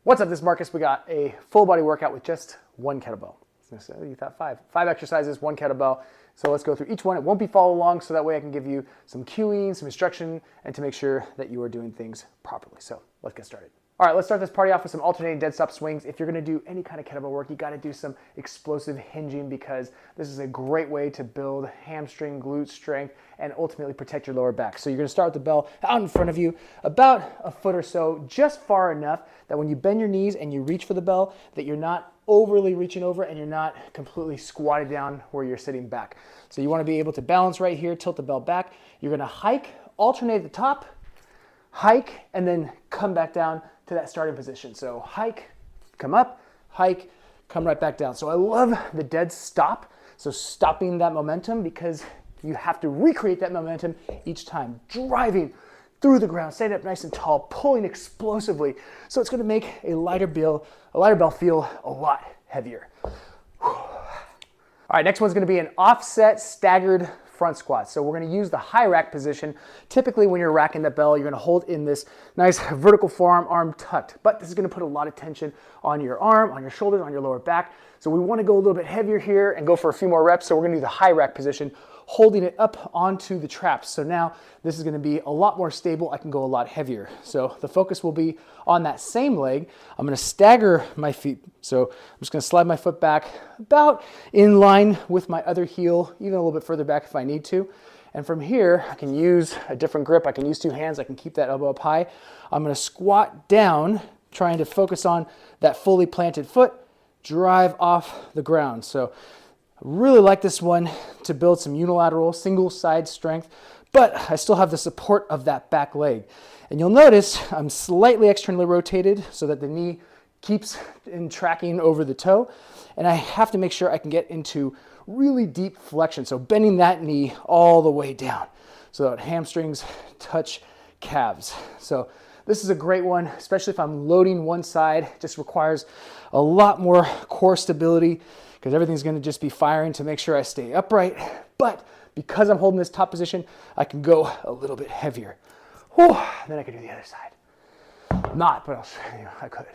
What's up, this is Marcus. We got a full body workout with just one kettlebell. So you thought five exercises, one kettlebell. So let's go through each one. It won't be follow along, so that way I can give you some cueing, some instruction, and to make sure that you are doing things properly. So let's get started. All right, let's start this party off with some alternating dead stop swings. If you're gonna do any kind of kettlebell work, you gotta do some explosive hinging because this is a great way to build hamstring, glute strength, and ultimately protect your lower back. So you're gonna start with the bell out in front of you, about a foot or so, just far enough that when you bend your knees and you reach for the bell, that you're not overly reaching over and you're not completely squatted down where you're sitting back. So you wanna be able to balance right here, tilt the bell back. You're gonna hike, alternate at the top, hike, and then come back down to that starting position. So hike, come up, hike, come right back down. So I love the dead stop. So stopping that momentum because you have to recreate that momentum each time. Driving through the ground, staying up nice and tall, pulling explosively. So it's gonna make a lighter bell feel a lot heavier. All right, next one's gonna be an offset staggered front squat. So we're gonna use the high rack position. Typically when you're racking the bell, you're gonna hold in this nice vertical forearm, arm tucked, but this is gonna put a lot of tension on your arm, on your shoulders, on your lower back. So we wanna go a little bit heavier here and go for a few more reps. So we're gonna do the high rack position, holding it up onto the traps. So now this is gonna be a lot more stable. I can go a lot heavier. So the focus will be on that same leg. I'm gonna stagger my feet. So I'm just gonna slide my foot back about in line with my other heel, even a little bit further back if I need to. And from here, I can use a different grip. I can use two hands. I can keep that elbow up high. I'm gonna squat down, trying to focus on that fully planted foot, drive off the ground. So I really like this one to build some unilateral single side strength, but I still have the support of that back leg. And you'll notice I'm slightly externally rotated so that the knee keeps in tracking over the toe. And I have to make sure I can get into really deep flexion. So bending that knee all the way down so that hamstrings touch calves. So this is a great one, especially if I'm loading one side. It just requires a lot more core stability because everything's gonna just be firing to make sure I stay upright. But because I'm holding this top position, I can go a little bit heavier. Whew, then I can do the other side. Not, but I could.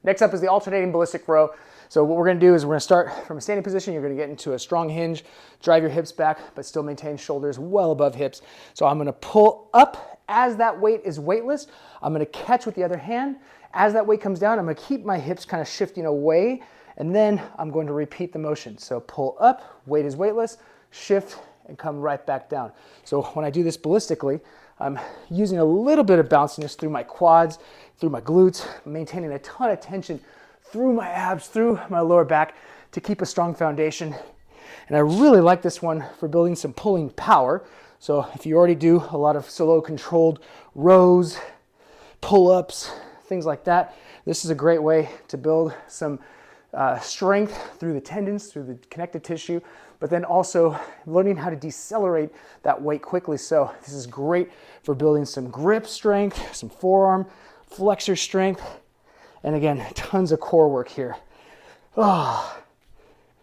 Next up is the alternating ballistic row. So what we're gonna do is we're gonna start from a standing position. You're gonna get into a strong hinge, drive your hips back, but still maintain shoulders well above hips. So I'm gonna pull up as that weight is weightless. I'm gonna catch with the other hand. As that weight comes down, I'm gonna keep my hips kind of shifting away, and then I'm going to repeat the motion. So pull up, weight is weightless, shift, and come right back down. So when I do this ballistically, I'm using a little bit of bounciness through my quads, through my glutes, maintaining a ton of tension through my abs, through my lower back to keep a strong foundation. And I really like this one for building some pulling power. So if you already do a lot of solo controlled rows, pull-ups, things like that, this is a great way to build some strength through the tendons, through the connective tissue, but then also learning how to decelerate that weight quickly. So this is great for building some grip strength, some forearm flexor strength, and again, tons of core work here. Oh.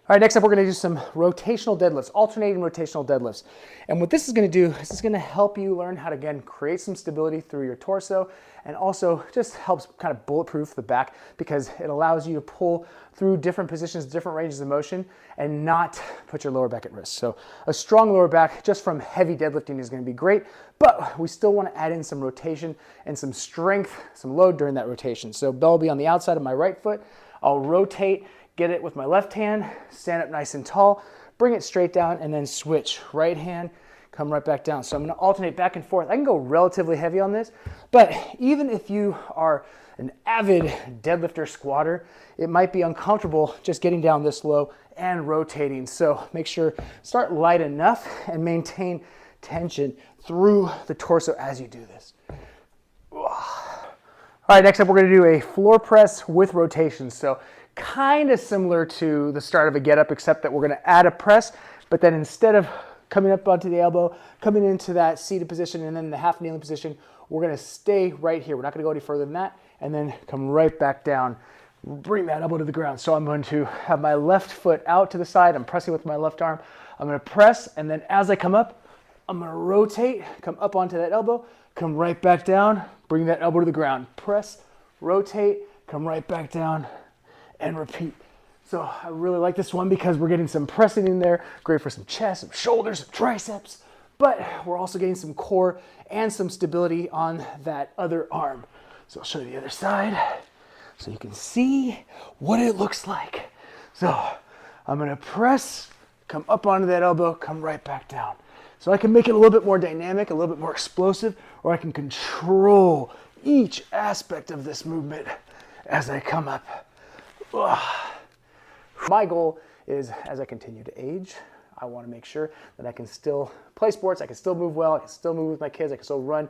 All right, next up, we're gonna do some rotational deadlifts, alternating rotational deadlifts. And what this is gonna do, this is gonna help you learn how to, again, create some stability through your torso, and also just helps kind of bulletproof the back because it allows you to pull through different positions, different ranges of motion, and not put your lower back at risk. So a strong lower back just from heavy deadlifting is gonna be great, but we still wanna add in some rotation and some strength, some load during that rotation. So bell will be on the outside of my right foot. I'll rotate, get it with my left hand, stand up nice and tall, bring it straight down, and then switch. Right hand, come right back down. So I'm gonna alternate back and forth. I can go relatively heavy on this, but even if you are an avid deadlifter squatter, it might be uncomfortable just getting down this low and rotating. So make sure, start light enough and maintain tension through the torso as you do this. All right, next up, we're gonna do a floor press with rotation. So kind of similar to the start of a get up, except that we're gonna add a press, but then instead of coming up onto the elbow, coming into that seated position and then the half kneeling position, we're gonna stay right here. We're not gonna go any further than that, and then come right back down. Bring that elbow to the ground. So I'm going to have my left foot out to the side. I'm pressing with my left arm. I'm gonna press, and then as I come up, I'm gonna rotate, come up onto that elbow, come right back down, bring that elbow to the ground. Press, rotate, come right back down, and repeat. So I really like this one because we're getting some pressing in there, great for some chest, some shoulders, some triceps, but we're also getting some core and some stability on that other arm. So I'll show you the other side so you can see what it looks like. So I'm gonna press, come up onto that elbow, come right back down. So I can make it a little bit more dynamic, a little bit more explosive, or I can control each aspect of this movement as I come up. My goal is, as I continue to age, I want to make sure that I can still play sports, I can still move well, I can still move with my kids, I can still run,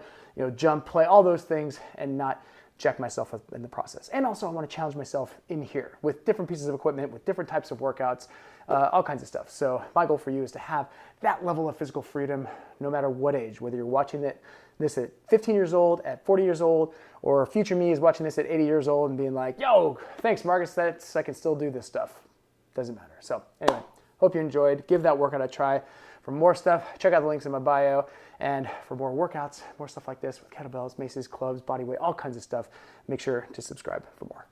jump, play, all those things, and not jack myself up in the process. And also I want to challenge myself in here with different pieces of equipment, with different types of workouts, all kinds of stuff. So my goal for you is to have that level of physical freedom no matter what age, whether you're watching this at 15 years old, at 40 years old, or future me is watching this at 80 years old and being like, yo, thanks Marcus, I can still do this stuff. Doesn't matter. So anyway, hope you enjoyed. Give that workout a try. For more stuff, check out the links in my bio. And for more workouts, more stuff like this with kettlebells, maces, clubs, body weight, all kinds of stuff, make sure to subscribe for more.